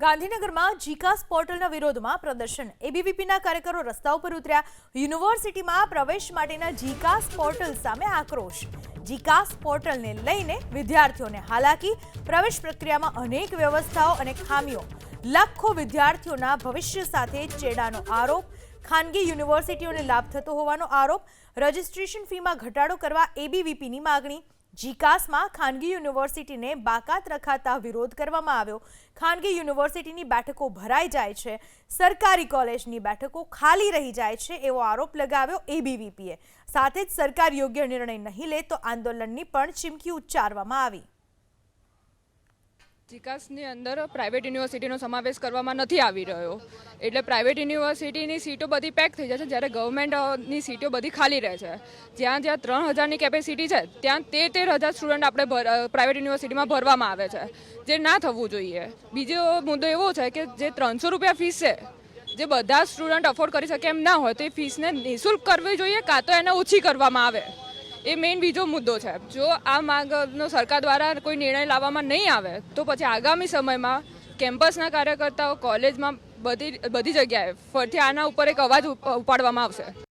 ગાંધીનગરમાં જીકાસ પોર્ટલના વિરોધમાં પ્રદર્શન એબીવીપીના કાર્યકરો રસ્તા ઉપર ઉતર્યા। યુનિવર્સિટીમાં પ્રવેશ માટેના જીકાસ પોર્ટલ સામે આક્રોશ। જીકાસ પોર્ટલને લઈને વિદ્યાર્થીઓને હાલાકી, પ્રવેશ પ્રક્રિયામાં અનેક વ્યવસ્થાઓ અને ખામીઓ, લાખો વિદ્યાર્થીઓના ભવિષ્ય સાથે ચેડાનો આરોપ, ખાનગી યુનિવર્સિટીઓને લાભ થતો હોવાનો આરોપ, રજિસ્ટ્રેશન ફીમાં ઘટાડો કરવા એબીવીપીની માગણી। જીકાસમાં ખાનગી યુનિવર્સિટીને બાકાત રખાતા વિરોધ કરવામાં આવ્યો। ખાનગી યુનિવર્સિટીની બેઠકો ભરાઈ જાય છે, સરકારી કોલેજની બેઠકો ખાલી રહી જાય છે એવો આરોપ લગાવ્યો એબીવીપીએ। સાથે જ સરકાર યોગ્ય નિર્ણય નહીં લે તો આંદોલનની પણ ચીમકી ઉચ્ચારવામાં આવી। જીકાસની અંદર પ્રાઇવેટ યુનિવર્સિટીનો સમાવેશ કરવામાં નથી આવી રહ્યો, એટલે પ્રાઇવેટ યુનિવર્સિટીની સીટો બધી પેક થઈ જાય છે, જ્યારે ગવર્મેન્ટની સીટો બધી ખાલી રહે છે। જ્યાં 3000ની કેપેસિટી છે ત્યાં 13,000 સ્ટુડન્ટ આપણે પ્રાઇવેટ યુનિવર્સિટીમાં ભરવામાં આવે છે, જે ના થવું જોઈએ। બીજો મુદ્દો એવો છે કે જે 300 રૂપિયા ફીસ છે, જે બધા સ્ટુડન્ટ અફોર્ડ કરી શકે એમ ના હોય તો એ ફીસને નિઃશુલ્ક કરવી જોઈએ, કાં તો એને ઓછી કરવામાં આવે। એ મેઇન બીજો મુદ્દો છે। જો આ માંગનો સરકાર દ્વારા કોઈ નિર્ણય લાવવામાં નહીં આવે તો પછી આગામી સમયમાં કેમ્પસના કાર્યકર્તાઓ કોલેજમાં બધી જગ્યાએ ફરીથી આના ઉપર એક અવાજ ઉપાડવામાં આવશે।